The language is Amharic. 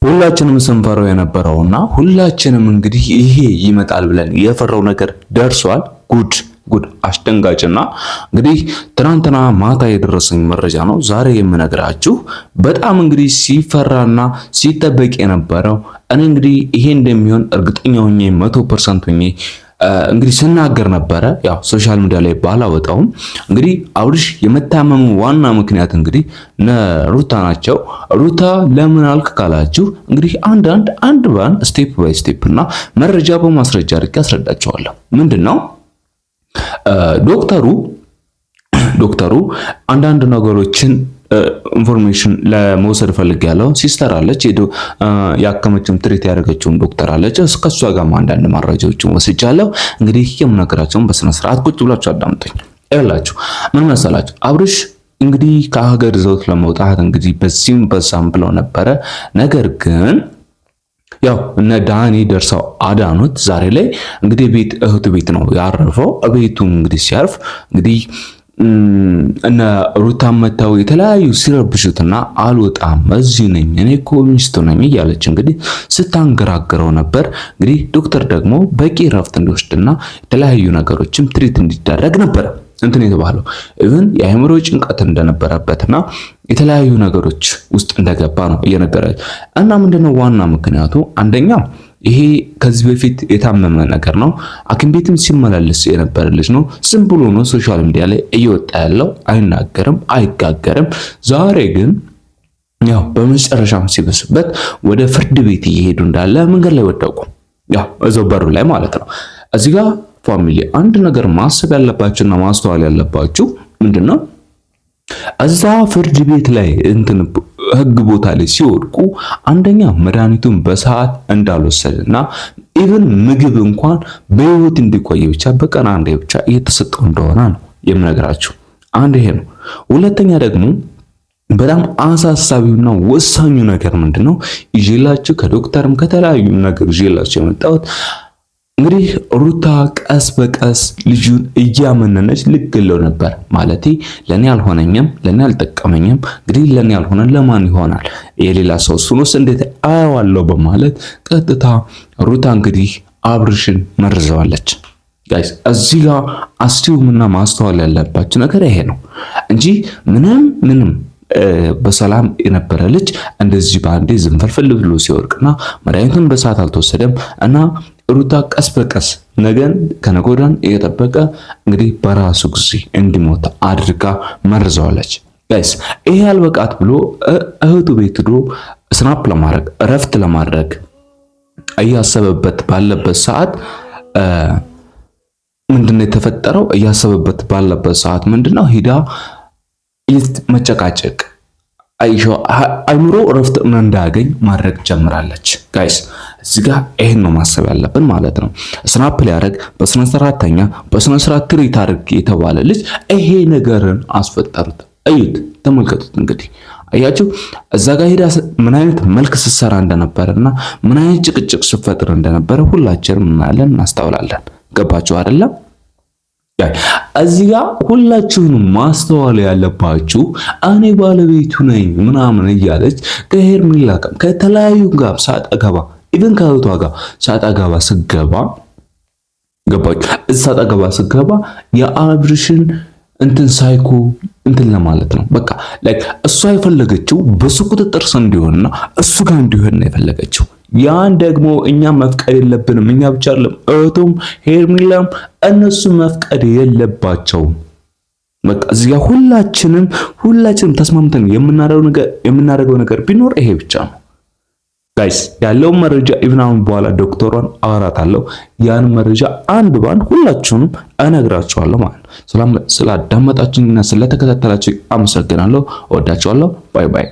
ሁላችንም ስንፈራው የነበረውና ሁላችንም እንግዲህ ይሄ ይመጣል ብለን የፈራው ነገር ደርሷል። ጉድ አስደንጋጭና እንግዲህ ትናንትና ማታ የደረሰኝ መረጃ ነው ዛሬ የምነግራችሁ። በጣም እንግዲህ ሲፈራና ሲጠበቅ የነበረው እኔ እንግዲህ ይሄ እንደሚሆን እርግጠኛ ሆኜ 100% ሆኜ እንግዲህ ስናገር ነበረ። ያው ሶሻል ሚዲያ ላይ ባላወጣውም እንግዲህ አብርሽ የመታመሙ ዋና ምክንያት እንግዲህ ሩታ ናቸው። ሩታ ለምን አልክ ካላችሁ እንግዲህ አንድ ባንድ ስቴፕ ባይ ስቴፕ እና መረጃ በማስረጃ አድርጌ አስረዳቸዋለሁ። ምንድነው ዶክተሩ አንዳንድ ነገሮችን ኢንፎርሜሽን ለመውሰድ ፈልጌያለሁ። ሲስተር አለች ያከመችም ትሪት ያደረገችውን ዶክተር አለች። ከሷ ጋር አንዳንድ መረጃዎችን ወስጃለሁ። እንግዲህ የምነግራችሁን በስነ ስርዓት ቁጭ ብላችሁ አዳምጡኝ። ይላችሁ ምን መሰላችሁ አብርሽ እንግዲህ ከሀገር ይዘውት ለመውጣት እንግዲህ በዛም ብለው ነበረ። ነገር ግን ያው እነ ዳኒ ደርሰው አዳኑት። ዛሬ ላይ እንግዲህ እህቱ ቤት ነው ያረፈው። ቤቱ እንግዲህ ሲያርፍ እንግዲህ እነ ሩታ መተው የተለያዩ ሲረብሹትና አልወጣም እዚህ ነኝ እኔ እኮ ሚስቱ ነኝ እያለች እንግዲህ ስታንገራግረው ነበር። እንግዲህ ዶክተር ደግሞ በቂ ረፍት እንዲወስድና የተለያዩ ነገሮችም ትሪት እንዲደረግ ነበር እንትን የተባለው ኢቭን የአእምሮ ጭንቀት እንደነበረበትና የተለያዩ ነገሮች ውስጥ እንደገባ ነው እየነገረች እና ምንድነው ዋና ምክንያቱ አንደኛ ይሄ ከዚህ በፊት የታመመ ነገር ነው። ሐኪም ቤትም ሲመላለስ የነበረ ልጅ ነው። ዝም ብሎ ነው ሶሻል ሚዲያ ላይ እየወጣ ያለው። አይናገርም፣ አይጋገርም። ዛሬ ግን ያው በመጨረሻም ሲበስበት ወደ ፍርድ ቤት እየሄዱ እንዳለ መንገድ ላይ ወደቁ። ያው እዛው በሩ ላይ ማለት ነው። እዚህ ጋር ፋሚሊ አንድ ነገር ማሰብ ያለባችሁና ማስተዋል ያለባችሁ ምንድነው እዛ ፍርድ ቤት ላይ እንትን ህግ ቦታ ላይ ሲወድቁ አንደኛ መድኃኒቱን በሰዓት እንዳልወሰደና ኢቭን ምግብ እንኳን በህይወት እንዲቆይ ብቻ በቀን አንዴ ብቻ እየተሰጠው እንደሆነ ነው የምነግራችሁ። አንድ ይሄ ነው። ሁለተኛ ደግሞ በጣም አሳሳቢውና ወሳኙ ነገር ምንድነው ይዤላችሁ ከዶክተርም ከተለያዩ ነገር ይዤላችሁ የመጣሁት እንግዲህ ሩታ ቀስ በቀስ ልጁን እያመነነች ልትገለው ነበር። ማለቴ ለኔ አልሆነኝም፣ ለኔ አልጠቀመኝም፣ እንግዲህ ለኔ ያልሆነ ለማን ይሆናል የሌላ ሰው ሱኖስ እንዴት አያዋለው በማለት ቀጥታ ሩታ እንግዲህ አብርሽን መርዘዋለች። ጋይስ እዚህ ጋር አስቲውምና ማስተዋል ያለባችሁ ነገር ይሄ ነው እንጂ ምንም በሰላም የነበረ ልጅ እንደዚህ ባንዴ ዝንፈልፈል ብሎ ሲወርቅና መድኃኒቱን በሰዓት አልተወሰደም እና ሩታ ቀስ በቀስ ነገን ከነጎዳን እየጠበቀ እንግዲህ በራሱ ጊዜ እንዲሞት አድርጋ መርዘዋለች። ጋይስ ይሄ አልበቃት ብሎ እህቱ ቤት ሄዶ ስናፕ ለማድረግ እረፍት ለማድረግ እያሰበበት ባለበት ሰዓት ምንድነው የተፈጠረው? እያሰበበት ባለበት ሰዓት ምንድነው ሂዳ መጨቃጨቅ አይምሮ እረፍት እንዳያገኝ ማድረግ ጀምራለች። ጋይስ እዚህ ጋር ይሄን ነው ማሰብ ያለብን ማለት ነው። ስናፕ ሊያደርግ በስነ ስርዓተኛ በስነ ስርዓት ትሪት አድርግ የተባለ ልጅ ይሄ ነገርን አስፈጠሩት። እዩት፣ ተመልከቱት። እንግዲህ አያችሁ እዛ ጋር ሄዳ ምን አይነት መልክ ስትሰራ እንደነበረና ምን አይነት ጭቅጭቅ ስትፈጥር እንደነበረ ሁላችንም እናያለን፣ እናስተውላለን። ገባችሁ አይደለም? እዚህ ጋር ሁላችሁንም ማስተዋል ያለባችሁ እኔ ባለቤቱ ነኝ ምናምን እያለች ከሄርሜላ ጋር ከተለያዩ ጋር ሳጠገባ ኢቭን ከእህቷ ጋር ሳጠገባ ስገባ ገባችሁ ሳጠገባ ስገባ የአብርሽን እንትን ሳይኮ እንትን ለማለት ነው። በቃ ላይክ እሷ የፈለገችው በሱ ቁጥጥር ስር እንዲሆንና እሱ ጋር እንዲሆን ነው የፈለገችው። ያን ደግሞ እኛ መፍቀድ የለብንም። እኛ ብቻ አይደለም እህቱም ሄርሜላም እነሱ መፍቀድ የለባቸውም። በቃ እዚህ ጋር ሁላችንም ተስማምተን የምናደርገው ነገር ቢኖር ይሄ ብቻ ነው። ጋይስ ያለው መረጃ ኢቭናውን በኋላ ዶክተሯን አወራታለሁ። ያን መረጃ አንድ ባንድ ሁላችሁንም እነግራችኋለሁ ማለት ነው። ስላዳመጣችሁኝና ስለተከታተላችሁ አመሰግናለሁ። ወዳችኋለሁ። ባይ ባይ።